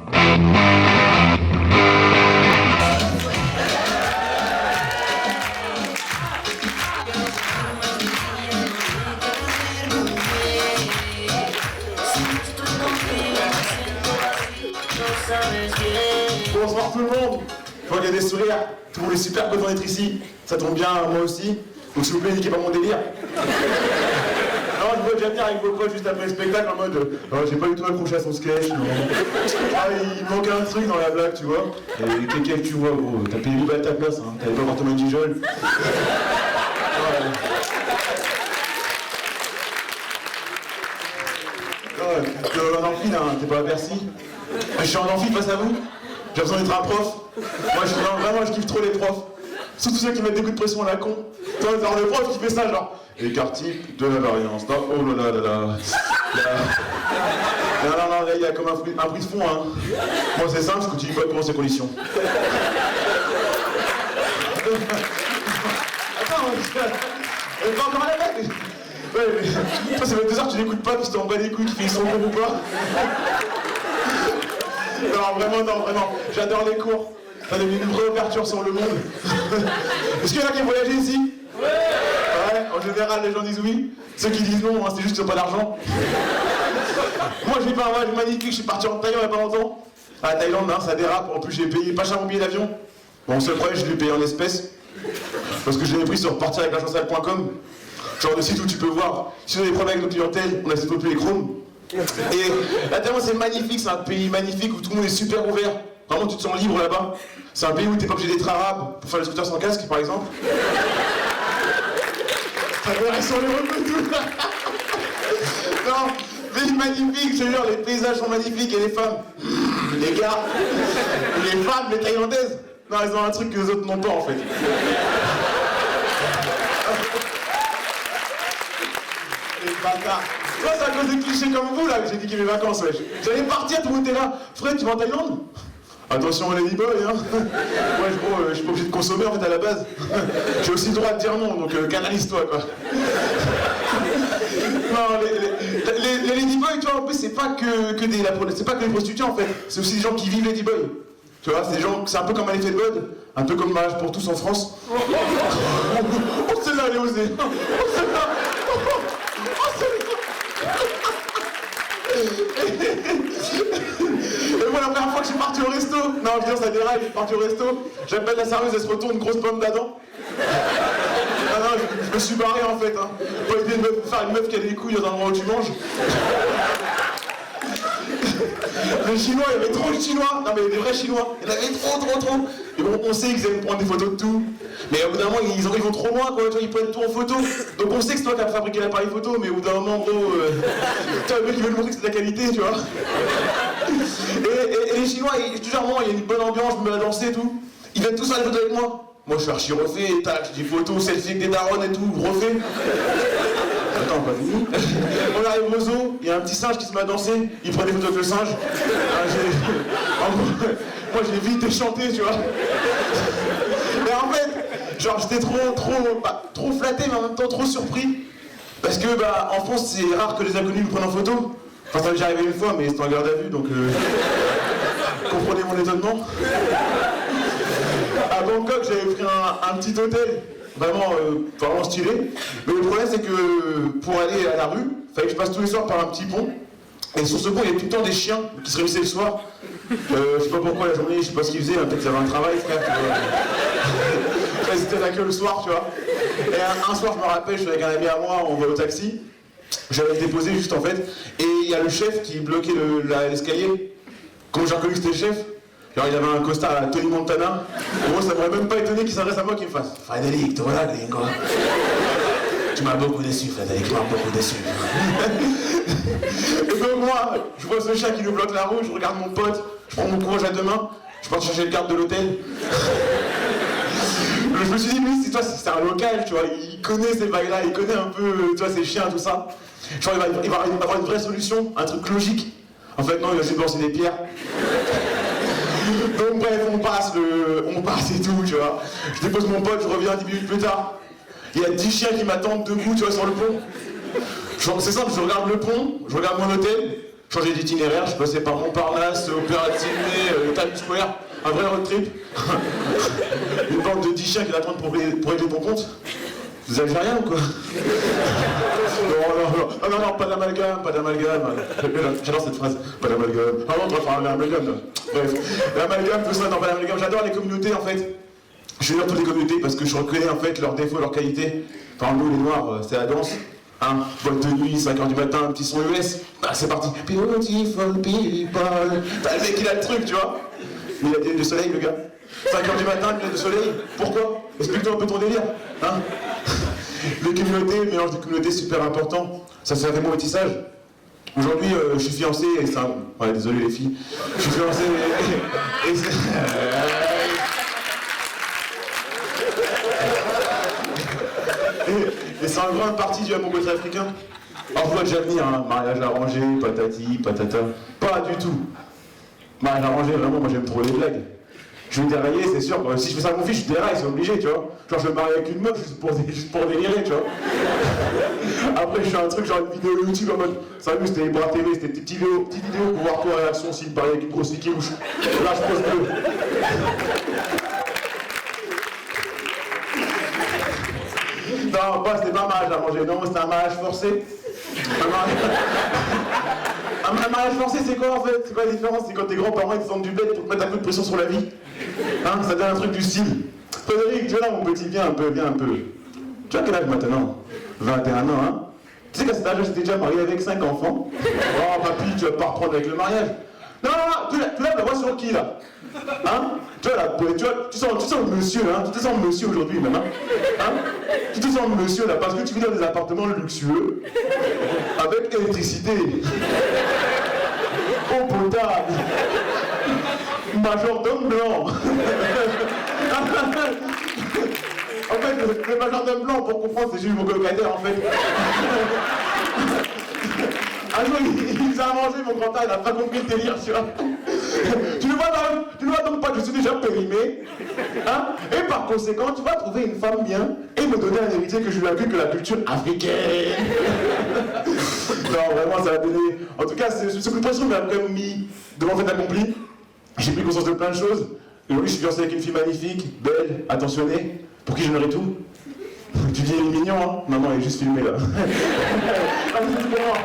Bonsoir tout le monde. Je vois qu'il y a des sourires. Tout le monde est super content d'être ici. Ça tombe bien, moi aussi. Donc s'il vous plaît, niquez pas mon délire. Non, je veux déjà venir avec vos potes juste après le spectacle en mode j'ai pas du tout accroché à son sketch. Non. Ah, il manque un truc dans la blague, tu vois. Et quelqu'un que tu vois, gros, t'as payé 8 balles ta place, hein. T'avais pas voir Thomas Gijol. En amphi, là, t'es pas à Bercy. Je suis en amphi face à vous. J'ai besoin d'être un prof. Moi, vraiment, je kiffe trop les profs. Surtout ceux qui mettent des coups de pression à la con. Toi, genre le prof qui fait ça, genre écart type de la variance. Oh là là là là. Non, là, il y a comme un bruit de fond, hein. Moi, c'est simple, je continue pas pour ces conditions. Attends, elle pas encore la bête. Ouais, toi, ça fait 2 heures que tu n'écoutes pas, puis tu t'en bats les couilles, qui fait son cours ou pas. Non, vraiment, j'adore les cours. Ça devient une vraie ouverture sur le monde. Est-ce qu'il y en a qui ont voyagé ici? Ouais, en général, les gens disent oui. Ceux qui disent non, hein, c'est juste qu'ils n'ont pas d'argent. Moi, j'ai fait un voyage magnifique, je suis parti en Thaïlande il n'y a pas longtemps. À la Thaïlande, hein, ça dérape. En plus, j'ai payé pas cher mon billet d'avion. Bon, seul problème, je l'ai payé en espèces. Parce que je l'ai pris sur partiravacancesale.com. Genre de site où tu peux voir si on a des problèmes avec nos clientèles, on a développé les Chrome. Et la Thaïlande, c'est magnifique, c'est un pays magnifique où tout le monde est super ouvert. Vraiment, tu te sens libre là-bas. C'est un pays où t'es pas obligé d'être arabe pour faire le scooter sans casque, par exemple. Ça verrait sur les repas tout. Non, pays magnifique, je te jure, les paysages sont magnifiques et les femmes. Les gars, les femmes, les Thaïlandaises, non, elles ont un truc que les autres n'ont pas en fait. Les bâtards. Toi, c'est à cause des clichés comme vous là que j'ai niqué mes vacances, wesh. J'allais partir, tout le monde était là. Fred, tu vas en Thaïlande? Attention, Ladyboy, hein. Ouais, gros, je suis pas obligé de consommer en fait à la base. J'ai aussi le droit de dire non, donc canalise-toi quoi. Non, les Ladyboys, tu vois, en plus, c'est pas que des prostituées en fait. C'est aussi des gens qui vivent Ladyboy. Tu vois, c'est des gens, c'est un peu comme un effet de mode, un peu comme Mariage pour tous en France. Oh, celle-là, elle est osée. Oh, celle-là. Et moi, la première fois que je suis parti au resto, non, viens, ça déraille, je suis parti au resto, j'appelle la serveuse, elle se retourne, grosse pomme d'Adam. Ah non, je me suis barré en fait, hein. Pas idée de faire une meuf qui a des couilles dans l'endroit où tu manges. Les Chinois, il y avait trop de Chinois, non mais des vrais Chinois, il y en avait trop. Et bon, on sait qu'ils aiment prendre des photos de tout, mais au bout d'un moment, ils vont trop loin, quoi, tu vois, ils prennent tout en photo. Donc on sait que c'est toi qui as fabriqué l'appareil photo, mais au bout d'un moment, gros, tu vois, le mec il veut nous montrer que c'est de la qualité, tu vois. Et les Chinois, toujours moi, il y a une bonne ambiance, je me mets à danser et tout. Ils viennent tous faire des photos avec moi. Moi je suis archi refait, tac, j'ai des photos, selfie avec des darons et tout, refait. Attends, pas fini. On arrive au zoo, il y a un petit singe qui se met à danser, il prend des photos avec le singe. Moi j'ai vite déchanté, tu vois. Et en fait, genre j'étais trop flatté, mais en même temps trop surpris. Parce que bah en France c'est rare que les inconnus me prennent en photo. Enfin ça m'est déjà arrivé une fois, mais c'était en garde à vue, donc comprenez mon étonnement. À Bangkok j'avais pris un petit hôtel. Vraiment stylé. Mais le problème c'est que pour aller à la rue, fallait que je passe tous les soirs par un petit pont. Et sur ce pont, il y avait tout le temps des chiens qui se réunissaient le soir. Je sais pas pourquoi la journée, je sais pas ce qu'ils faisaient, peut-être qu'ils avaient un travail, frère. Ils étaient là que le soir, tu vois. Et un soir, je me rappelle, je suis avec un ami à moi, on va au taxi. J'avais déposé juste en fait. Et il y a le chef qui bloquait l'escalier. Comment j'ai reconnu que c'était le chef? Genre il avait un costard à Tony Montana. Moi ça m'aurait même pas étonné qu'il s'adresse à moi qu'il me fasse Frédéric, toi là, gringo. Tu m'as beaucoup déçu, Frédéric, tu m'as beaucoup déçu. Et donc moi, je vois ce chat qui nous bloque la route, je regarde mon pote, je prends mon courage à deux mains, je pars chercher le carte de l'hôtel. Je me suis dit, lui, c'est un local, tu vois, il connaît ces bails-là, il connaît un peu, tu vois, ces chiens, tout ça. Genre il va avoir une vraie solution, un truc logique. En fait non, il va juste lancer des pierres. Donc bref, on passe et tout, tu vois. Je dépose mon pote, je reviens 10 minutes plus tard. Il y a 10 chiens qui m'attendent debout, tu vois, sur le pont. C'est simple, je regarde le pont, je regarde mon hôtel, changé d'itinéraire, je suis passé par Montparnasse, Opéra de Sydney, Times Square, un vrai road trip. Une bande de 10 chiens qui l'attendent pour régler ton compte. Vous avez rien ou quoi? Non, pas d'amalgame, pas d'amalgame. J'adore cette phrase, pas d'amalgame. Ah non, on va faire un amalgame là. Bref, l'amalgame, tout ça, non, pas d'amalgame. J'adore les communautés en fait. Je suis dans toutes les communautés parce que je reconnais en fait leurs défauts, leurs qualités. Par nous, les Noirs, c'est la danse. Hein, boîte de nuit, 5h du matin, un petit son US. Bah, c'est parti. Beautiful people. Bah, le mec, il a le truc, tu vois. Mais il a des lunettes de soleil, le gars. 5h du matin, lunettes de soleil. Pourquoi? Explique-toi un peu ton délire. Hein. Les communautés, le mélange des communautés, c'est super important. Ça sert vraiment au métissage. Aujourd'hui, je suis fiancé et ça. Ouais, désolé les filles. Je suis fiancé et et c'est en grande partie dû à mon côté africain. Alors, je vois déjà venir, hein, mariage arrangé, patati, patata. Pas du tout. Mariage arrangé, vraiment, moi j'aime trop les blagues. Je vais dérailler, c'est sûr. Si je fais ça à mon fils, je déraille, c'est obligé, tu vois. Genre, je vais me marier avec une meuf juste pour délirer, tu vois. Après, je fais un truc, genre une vidéo YouTube en mode. Salut, c'était les bras TV, c'était des petites vidéos pour voir toi réaction s'il me parlait avec une grosse fille qui louche. Là, je pose bleu. Non, c'était pas un mariage à manger, non, c'était un mariage forcé. Un mariage forcé, c'est quoi en fait? C'est quoi la différence? C'est quand tes grands-parents ils te font du bled pour te mettre un peu de pression sur la vie. Hein, ça donne un truc du style. Frédéric, tu es là mon petit, viens un peu. Tu as quel âge maintenant? 21 ans, hein? Tu sais qu'à cet âge, j'étais déjà marié avec 5 enfants. Oh papy, tu vas pas reprendre avec le mariage. Non, tu lèves la voix sur qui là? Hein? Tu sens le monsieur là, tu te sens le monsieur aujourd'hui même, hein? Tu te sens le monsieur là parce que tu vis dans des appartements luxueux avec électricité, eau potable, majordome blanc. En fait, le majordome blanc, pour comprendre, c'est juste mon colocataire en fait. Un jour, il nous a mangé, mon grand-père, il n'a pas compris le délire, tu vois. Tu ne vois donc pas que je suis déjà périmé, hein? Et par conséquent, tu vas trouver une femme bien et me donner un héritier que je lui inclus que la culture africaine. Non, vraiment, ça a donné... En tout cas, ce coup de pression m'a quand même mis devant le fait accompli. J'ai pris conscience de plein de choses. Et aujourd'hui, je suis fiancé avec une fille magnifique, belle, attentionnée, pour qui je donnerai tout. Tu dis, il est mignon, hein? Maman, elle est juste filmée, là. Ah, c'est pour moi.